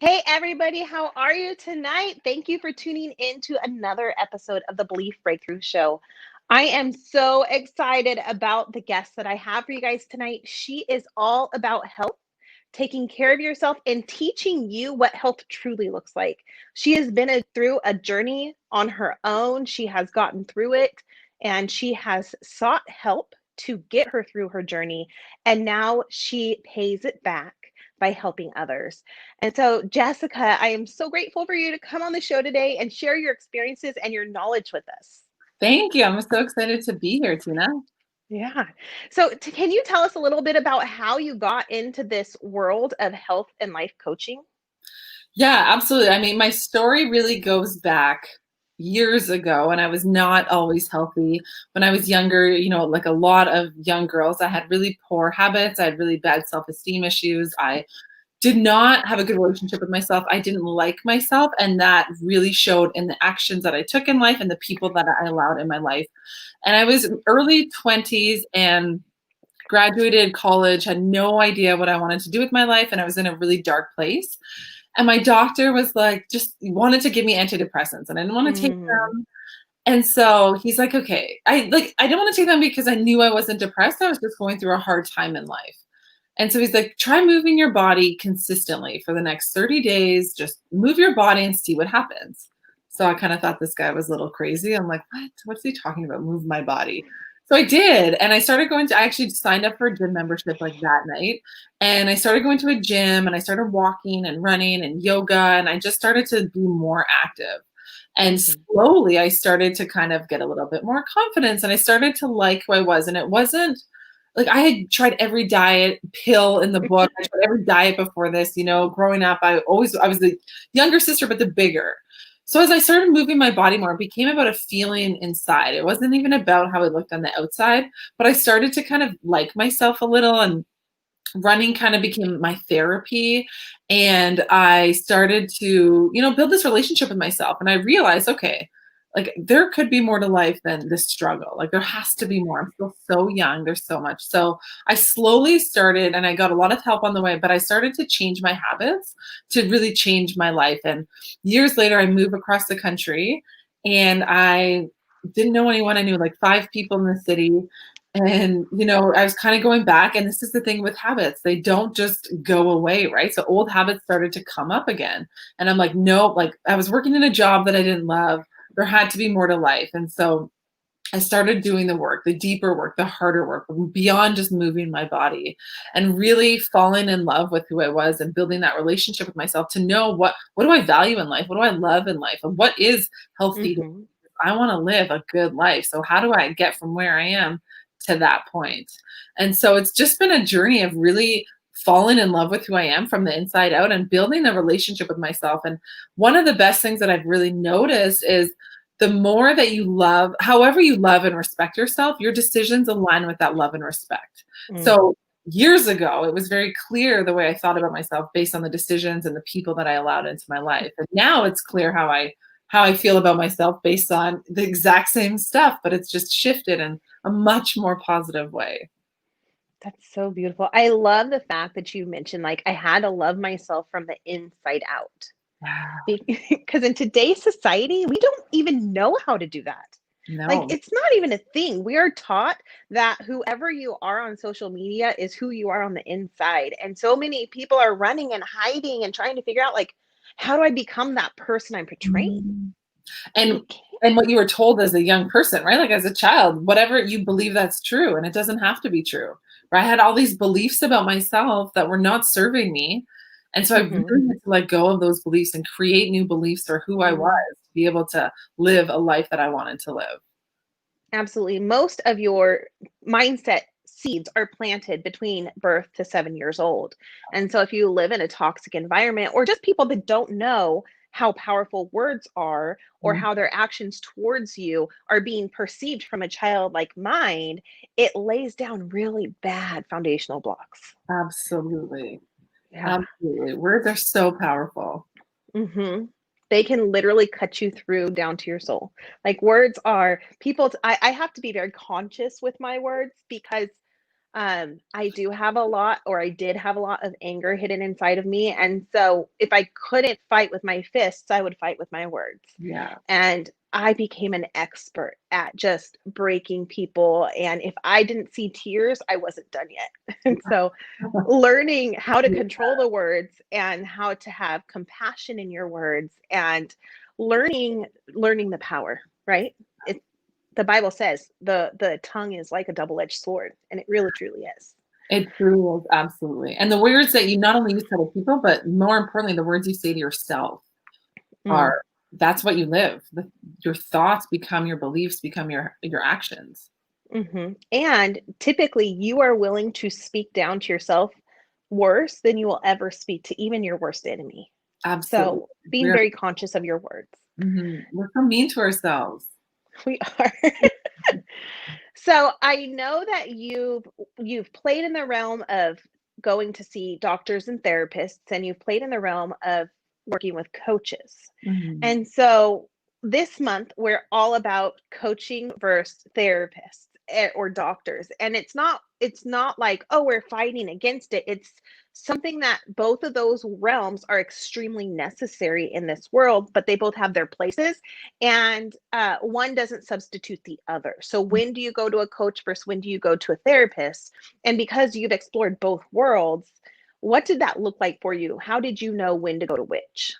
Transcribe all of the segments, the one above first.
Hey, everybody, how are you tonight? Thank you for tuning in to another episode of the Belief Breakthrough Show. I am so excited about the guest that I have for you guys tonight. She is all about health, taking care of yourself, and teaching you what health truly looks like. She has been through a journey on her own. She has gotten through it, and she has sought help to get her through her journey. And now she pays it back by helping others. And so, Jessica, I am so grateful for you to come on the show today and share your experiences and your knowledge with us. Thank you. I'm so excited to be here, Tina. Yeah. So, can you tell us a little bit about how you got into this world of health and life coaching? Yeah, absolutely. I mean, my story really goes back years ago, and I was not always healthy. When I was younger, like a lot of young girls, I had really poor habits. I had really bad self-esteem issues. I did not have a good relationship with myself. I didn't like myself, and that really showed in the actions that I took in life and the people that I allowed in my life. And I was early 20s and graduated college, had no idea what I wanted to do with my life, and I was in a really dark place. And my doctor was like, just wanted to give me antidepressants, and I didn't want to take Mm, them. And so he's like, okay, I didn't want to take them because I knew I wasn't depressed. I was just going through a hard time in life. And so he's like, try moving your body consistently for the next 30 days. Just move your body and see what happens. So I kind of thought this guy was a little crazy. I'm like, what? What's he talking about? Move my body. So I did. And I actually signed up for a gym membership like that night. And I started going to a gym and I started walking and running and yoga. And I just started to be more active. And mhm. slowly I started to kind of get a little bit more confidence and I started to like who I was. And it wasn't like I had tried every diet pill in the book. I tried every diet before this, growing up, I was the younger sister, but the bigger. So as I started moving my body more, it became about a feeling inside. It wasn't even about how it looked on the outside, but I started to kind of like myself a little, and running kind of became my therapy. And I started to, build this relationship with myself. And I realized, okay, like there could be more to life than this struggle. Like there has to be more. I'm still so young. There's so much. So I slowly started, and I got a lot of help on the way, but I started to change my habits to really change my life. And years later, I moved across the country and I didn't know anyone. I knew like 5 people in the city. And, I was kind of going back, and this is the thing with habits. They don't just go away, right? So old habits started to come up again. And I'm like, no, like I was working in a job that I didn't love. There had to be more to life. And so I started doing the work, the deeper work, the harder work, beyond just moving my body, and really falling in love with who I was and building that relationship with myself to know what do I value in life? What do I love in life? And what is healthy? Mhm. I want to live a good life. So how do I get from where I am to that point? And so it's just been a journey of really falling in love with who I am from the inside out and building a relationship with myself. And one of the best things that I've really noticed is the more that you love, however you love and respect yourself, your decisions align with that love and respect. Mm. So years ago, it was very clear the way I thought about myself based on the decisions and the people that I allowed into my life. And now it's clear how I feel about myself based on the exact same stuff, but it's just shifted in a much more positive way. That's so beautiful. I love the fact that you mentioned, like, I had to love myself from the inside out. Wow. Because in today's society, we don't even know how to do that. Like, No. it's not even a thing. We are taught that whoever you are on social media is who you are on the inside. And so many people are running and hiding and trying to figure out, like, how do I become that person I'm portraying? Mm. And And you can't. and what you were told as a young person, right? Like as a child, whatever you believe that's true, and it doesn't have to be true. Right? I had all these beliefs about myself that were not serving me. And so I Mhm. really had to let go of those beliefs and create new beliefs for who I was Mm. to be able to live a life that I wanted to live. Absolutely. Most of your mindset seeds are planted between birth to 7 years old. And so if you live in a toxic environment or just people that don't know how powerful words are or Mhm. how their actions towards you are being perceived from a childlike mind, it lays down really bad foundational blocks. Absolutely. Yeah. Absolutely. Words are so powerful. Mhm. They can literally cut you through down to your soul. Like words are people I have to be very conscious with my words because I do have a lot, or I did have a lot of anger hidden inside of me. And so if I couldn't fight with my fists, I would fight with my words. Yeah. And I became an expert at just breaking people. And if I didn't see tears, I wasn't done yet. And so learning how to control the words and how to have compassion in your words and learning the power, right? The Bible says the tongue is like a double-edged sword, and it really truly is. It truly is, absolutely. And the words that you not only use to other people, but more importantly, the words you say to yourself Mm. are, that's what you live. Your thoughts become your beliefs, become your actions. Hmm. And typically, you are willing to speak down to yourself worse than you will ever speak to even your worst enemy. Absolutely. So, being very conscious of your words. We're so mean to ourselves. We are. So, I know that you've played in the realm of going to see doctors and therapists, and you've played in the realm of working with coaches. Mhm. And so this month we're all about coaching versus therapists or doctors. And it's not like, oh, we're fighting against it. It's something that both of those realms are extremely necessary in this world, but they both have their places, and one doesn't substitute the other. So when do you go to a coach versus when do you go to a therapist? And because you've explored both worlds, what did that look like for you? How did you know when to go to which?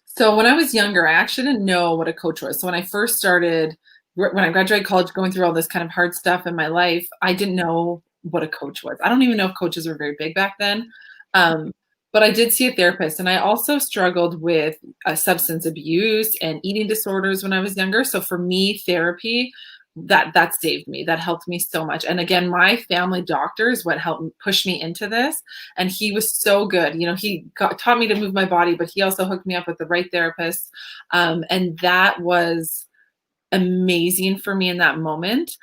So when I was younger, I actually didn't know what a coach was. So when I first started, when I graduated college, going through all this kind of hard stuff in my life, I didn't know what a coach was. I don't even know if coaches were very big back then. Um, but I did see a therapist, and I also struggled with substance abuse and eating disorders when I was younger. So for me, therapy that saved me. That helped me so much. And again, my family doctor is what helped push me into this. And he was so good. Taught me to move my body, but he also hooked me up with the right therapist. And that was amazing for me in that moment.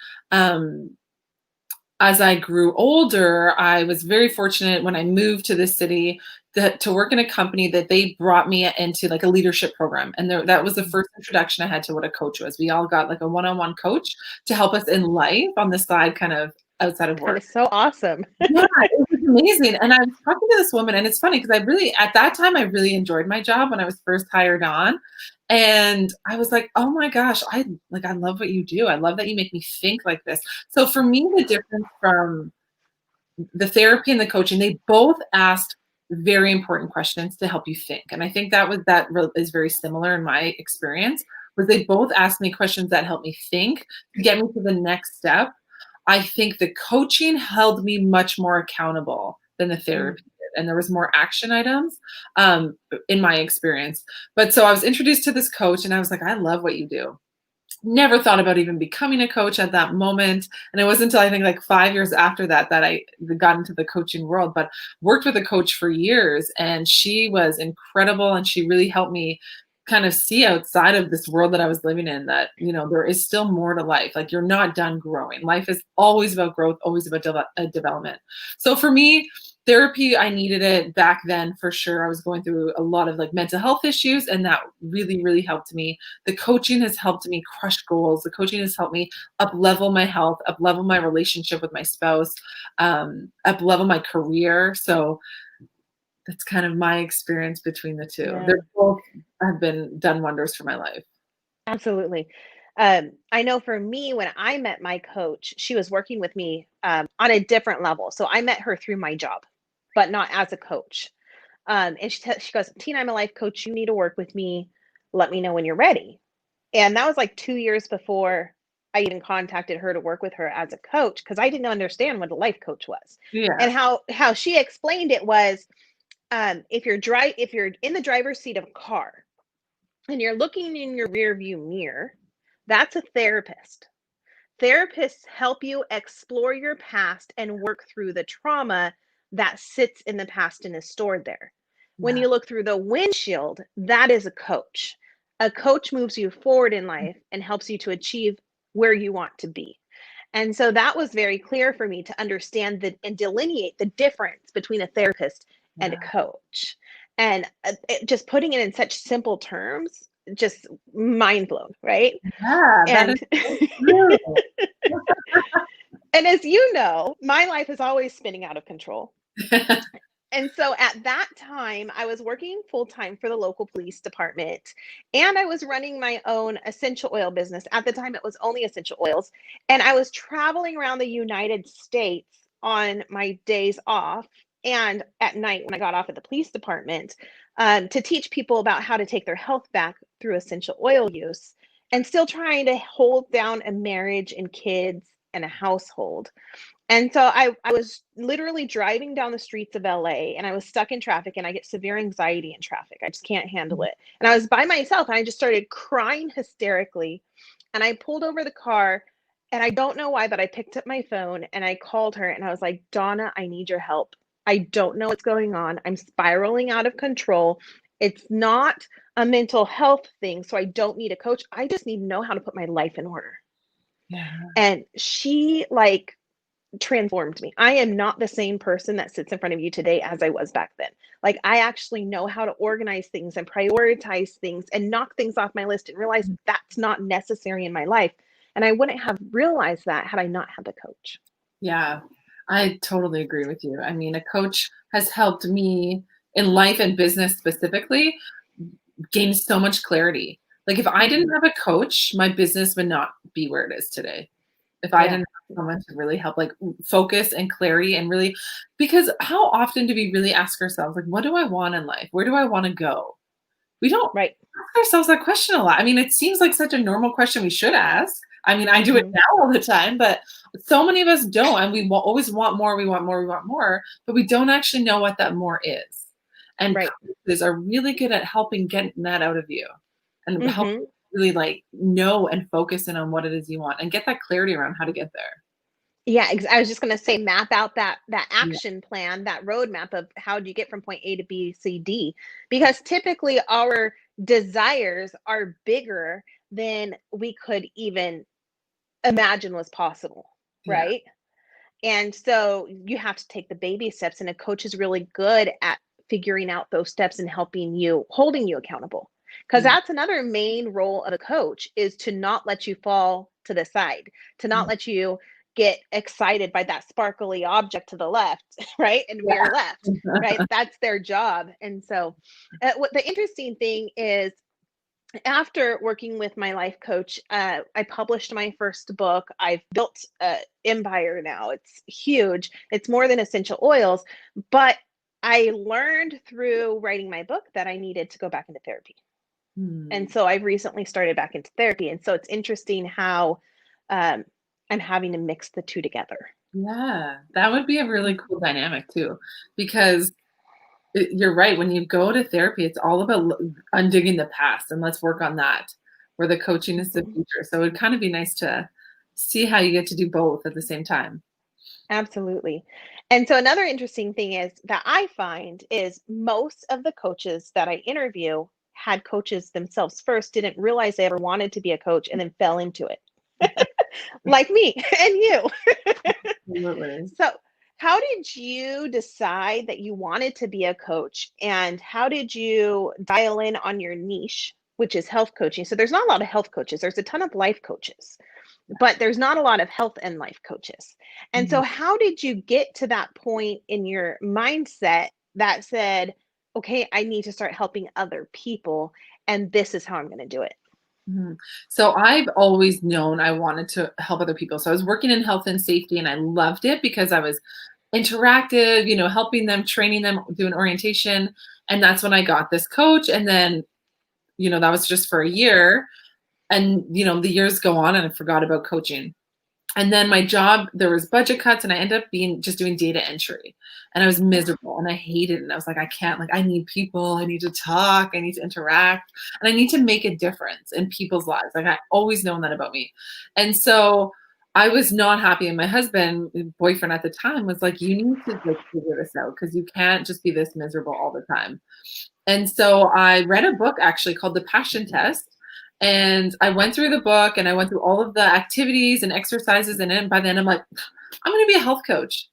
As I grew older, I was very fortunate when I moved to this city to work in a company that they brought me into like a leadership program. And that was the first introduction I had to what a coach was. We all got like a one-on-one coach to help us in life on the side, kind of outside of That work. is so awesome. Yeah, it was amazing. And I was talking to this woman, and it's funny because at that time, I really enjoyed my job when I was first hired on. And I was like, oh my gosh, I love what you do. I love that you make me think like this. So for me, the difference from the therapy and the coaching, they both asked very important questions to help you think. And I think is very similar in my experience, was they both asked me questions that helped me think to get me to the next step. I think the coaching held me much more accountable than the Mm. therapy did, and there was more action items in my experience. But so I was introduced to this coach, and I was like, I love what you do. Never thought about even becoming a coach at that moment. And it wasn't until I think like 5 years after that I got into the coaching world, but worked with a coach for years. And she was incredible. And she really helped me kind of see outside of this world that I was living in, that, there is still more to life. Like, you're not done growing. Life is always about growth, always about development. So for me, therapy, I needed it back then for sure. I was going through a lot of like mental health issues, and that really, really helped me. The coaching has helped me crush goals. The coaching has helped me up level my health, up level my relationship with my spouse, up level my career. So that's kind of my experience between the two. Yeah, They're both have been done wonders for my life. absolutely. I know for me, when I met my coach, she was working with me on a different level. So I met her through my job, but not as a coach. And she goes, Tina, I'm a life coach. You need to work with me. Let me know when you're ready. And that was like 2 years before I even contacted her to work with her as a coach, because I didn't understand what a life coach was. Yeah. And how she explained it was, if you're in the driver's seat of a car and you're looking in your rear view mirror, that's a therapist. Therapists help you explore your past and work through the trauma that sits in the past and is stored there. When Yeah. you look through the windshield, that is a coach. A coach moves you forward in life and helps you to achieve where you want to be. And so that was very clear for me to understand that and delineate the difference between a therapist and a Yeah. coach. And just putting it in such simple terms, just mind blown, right? Yeah, that is And so true. And as you know, my life is always spinning out of control. And so at that time, I was working full time for the local police department and I was running my own essential oil business. At the time, it was only essential oils. And I was traveling around the United States on my days off and at night when I got off at the police department to teach people about how to take their health back through essential oil use and still trying to hold down a marriage and kids and a household. And so I was literally driving down the streets of LA and I was stuck in traffic and I get severe anxiety in traffic. I just can't handle it. And I was by myself and I just started crying hysterically. And I pulled over the car and I don't know why, but I picked up my phone and I called her and I was like, Donna, I need your help. I don't know what's going on. I'm spiraling out of control. It's not a mental health thing. So I don't need a coach. I just need to know how to put my life in order. Yeah. And she like transformed me. I am not the same person that sits in front of you today as I was back then. Like I actually know how to organize things and prioritize things and knock things off my list and realize that's not necessary in my life. And I wouldn't have realized that had I not had the coach. Yeah, I totally agree with you. I mean, a coach has helped me in life and business specifically gain so much clarity. Like if I didn't have a coach, my business would not be where it is today. If I didn't have someone to really help like focus and clarity and really, because how often do we really ask ourselves, like, what do I want in life? Where do I want to go? We don't Right. ask ourselves that question a lot. I mean, it seems like such a normal question we should ask. I mean, I do it now all the time, but so many of us don't. And we always want more, we want more, we want more, but we don't actually know what that more is. And coaches are really good at helping get that out of you and help you really like know and focus in on what it is you want and get that clarity around how to get there. Yeah, I was just going to say map out that action plan, that roadmap of how do you get from point A to B, C, D, because typically our desires are bigger than we could even imagine was possible, Yeah. right? And so you have to take the baby steps, and a coach is really good at figuring out those steps and helping you, holding you accountable. Because that's another main role of a coach is to not let you fall to the side, to not let you get excited by that sparkly object to the left, right? And veer left, right? That's their job. And so what the interesting thing is after working with my life coach, I published my first book. I've built an empire now. It's huge. It's more than essential oils, but I learned through writing my book that I needed to go back into therapy. And so I've recently started back into therapy. And so it's interesting how I'm having to mix the two together. Yeah, that would be a really cool dynamic too, because you're right. When you go to therapy, it's all about undigging the past and let's work on that, where the coaching is the future. So it'd kind of be nice to see how you get to do both at the same time. Absolutely. And so another interesting thing is that I find is most of the coaches that I interview had coaches themselves first, didn't realize they ever wanted to be a coach and then fell into it. Like me and you. Absolutely. So, how did you decide that you wanted to be a coach and how did you dial in on your niche, which is health coaching? So, there's not a lot of health coaches, there's a ton of life coaches, but there's not a lot of health and life coaches. And so, how did you get to that point in your mindset that said, okay, I need to start helping other people, and this is how I'm going to do it? So I've always known I wanted to help other people. So I was working in health and safety and I loved it because I was interactive, helping them, training them, doing orientation. And that's when I got this coach. And then, that was just for a year. And, the years go on and I forgot about coaching. And then my job, there was budget cuts and I ended up just doing data entry and I was miserable and I hated it. And I was like, I can't, I need people, I need to talk, I need to interact, and I need to make a difference in people's lives. Like I always known that about me. And so I was not happy. And my husband, boyfriend at the time, was like, you need to figure this out because you can't just be this miserable all the time. And so I read a book actually called The Passion Test. And I went through the book and I went through all of the activities and exercises. And then by then I'm like, I'm going to be a health coach.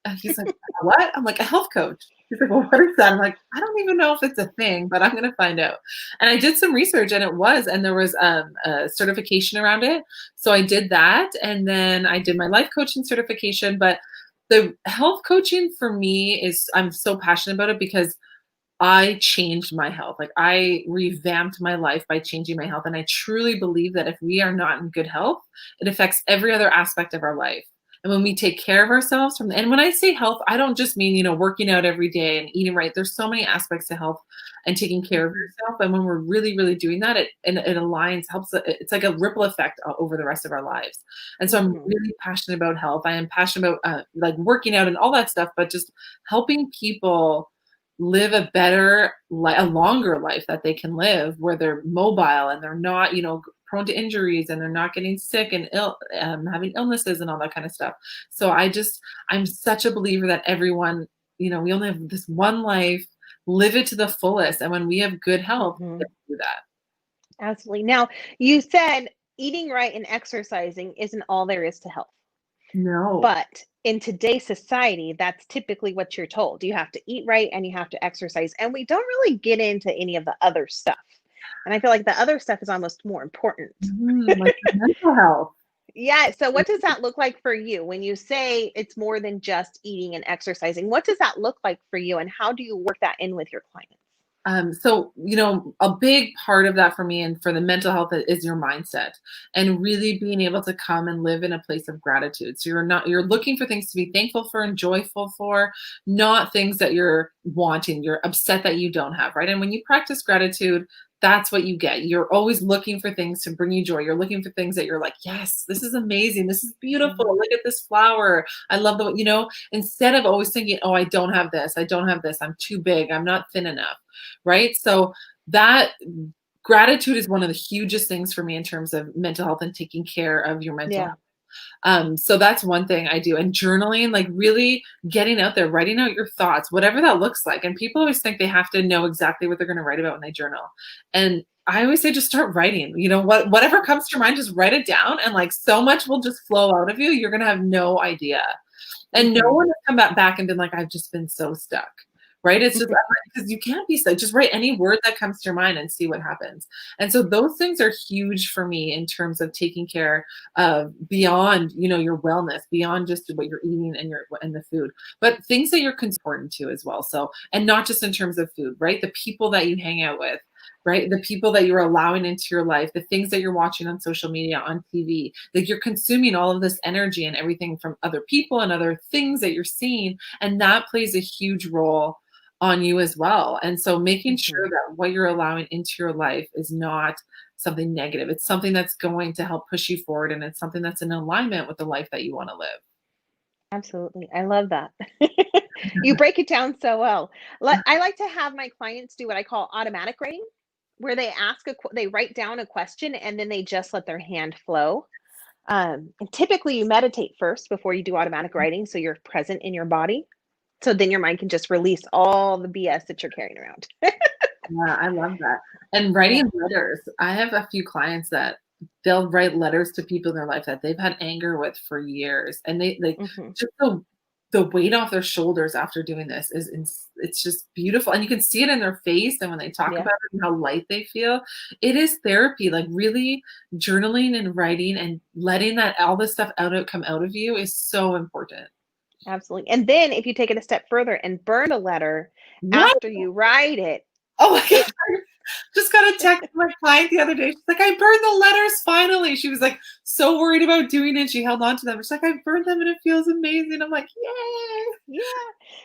And he's like, what? I'm like, a health coach. She's like, well, what is that? I'm like, I don't even know if it's a thing, but I'm going to find out. And I did some research and it was, and there was a certification around it. So I did that. And then I did my life coaching certification. But the health coaching for me is, I'm so passionate about it because I changed my health. Like I revamped my life by changing my health. And I truly believe that if we are not in good health, it affects every other aspect of our life. And when we take care of ourselves and when I say health, I don't just mean, working out every day and eating right. There's so many aspects to health and taking care of yourself. And when we're really, really doing that, it aligns, helps. It's like a ripple effect over the rest of our lives. And so I'm really passionate about health. I am passionate about like working out and all that stuff, but just helping people live a better, a longer life that they can live where they're mobile and they're not, prone to injuries and they're not getting sick and ill, having illnesses and all that kind of stuff. So I'm such a believer that everyone, we only have this one life, live it to the fullest. And when we have good health, we can do that. Absolutely. Now, you said eating right and exercising isn't all there is to health. No. But in today's society, that's typically what you're told. You have to eat right and you have to exercise. And we don't really get into any of the other stuff. And I feel like the other stuff is almost more important. Like mental health. Yeah. So what does that look like for you when you say it's more than just eating and exercising? What does that look like for you? And how do you work that in with your clients? So, a big part of that for me and for the mental health is your mindset and really being able to come and live in a place of gratitude. So you're looking for things to be thankful for and joyful for, not things that you're wanting, you're upset that you don't have, right? And when you practice gratitude, that's what you get. You're always looking for things to bring you joy. You're looking for things that you're like, yes, this is amazing. This is beautiful. Look at this flower. I love instead of always thinking, oh, I don't have this. I don't have this. I'm too big. I'm not thin enough. Right. So that gratitude is one of the hugest things for me in terms of mental health and taking care of your mental health. So that's one thing I do. And journaling, like really getting out there, writing out your thoughts, whatever that looks like. And people always think they have to know exactly what they're going to write about when they journal. And I always say, just start writing, whatever comes to your mind, just write it down. And like so much will just flow out of you. You're going to have no idea. And no one has come back and been like, I've just been so stuck. Right. It's just because you can't be stuck. Just write any word that comes to your mind and see what happens. And so those things are huge for me in terms of taking care of beyond, your wellness, beyond just what you're eating and the food, but things that you're important to as well. So, and not just in terms of food, right? The people that you hang out with, right? The people that you're allowing into your life, the things that you're watching on social media, on TV, like you're consuming all of this energy and everything from other people and other things that you're seeing. And that plays a huge role on you as well. And so making sure that what you're allowing into your life is not something negative. It's something that's going to help push you forward. And it's something that's in alignment with the life that you want to live. Absolutely. I love that. You break it down so well. I like to have my clients do what I call automatic writing, where they they write down a question and then they just let their hand flow. And typically you meditate first before you do automatic writing. So you're present in your body. So then your mind can just release all the BS that you're carrying around. Yeah, I love that. And writing letters. I have a few clients that they'll write letters to people in their life that they've had anger with for years. And they just the weight off their shoulders after doing this it's just beautiful. And you can see it in their face. And when they talk about it and how light they feel, it is therapy. Like really journaling and writing and letting all this stuff come out of you is so important. Absolutely. And then if you take it a step further and burn a letter after you write it. Oh my God. Just got a text from my client the other day. She's like, I burned the letters finally. She was like so worried about doing it. She held on to them. She's like, I burned them and it feels amazing. I'm like, yay.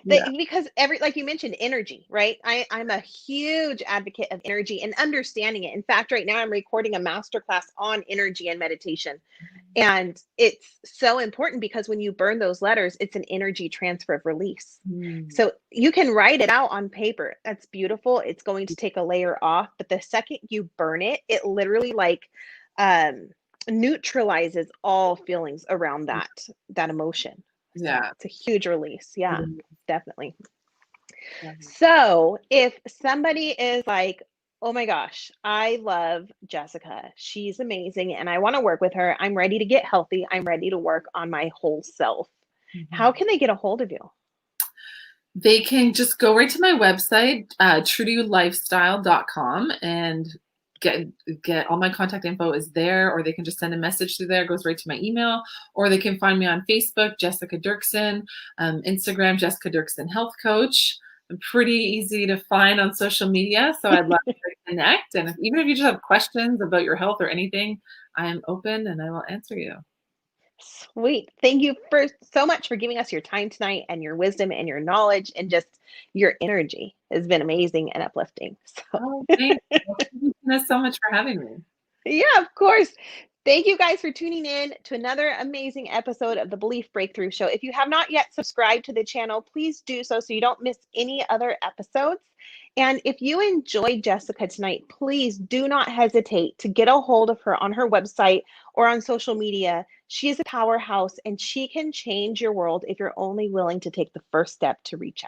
Yeah. Because like you mentioned, energy, right? I'm a huge advocate of energy and understanding it. In fact, right now I'm recording a masterclass on energy and meditation. And it's so important because when you burn those letters, it's an energy transfer of release. So you can write it out on paper. That's beautiful. It's going to take a layer off. But the second you burn it, it literally neutralizes all feelings around that emotion. So it's a huge release. Yeah, definitely. So if somebody is like, oh my gosh, I love Jessica. She's amazing. And I want to work with her. I'm ready to get healthy. I'm ready to work on my whole self. How can they get a hold of you? They can just go right to my website, truetoyoulifestyle.com, and get all my contact info is there, or they can just send a message through there. It goes right to my email, or they can find me on Facebook, Jessica Dirksen, Instagram, Jessica Dirksen Health Coach. I'm pretty easy to find on social media, so I'd love to connect. And even if you just have questions about your health or anything, I am open and I will answer you. Sweet. Thank you so much for giving us your time tonight and your wisdom and your knowledge and just your energy has been amazing and uplifting. So, Oh, thanks. Well, thank you so much for having me. yeah, of course. Thank you guys for tuning in to another amazing episode of the Belief Breakthrough Show. If you have not yet subscribed to the channel, please do so you don't miss any other episodes. And if you enjoyed Jessica tonight, please do not hesitate to get a hold of her on her website or on social media. She is a powerhouse and she can change your world if you're only willing to take the first step to reach out.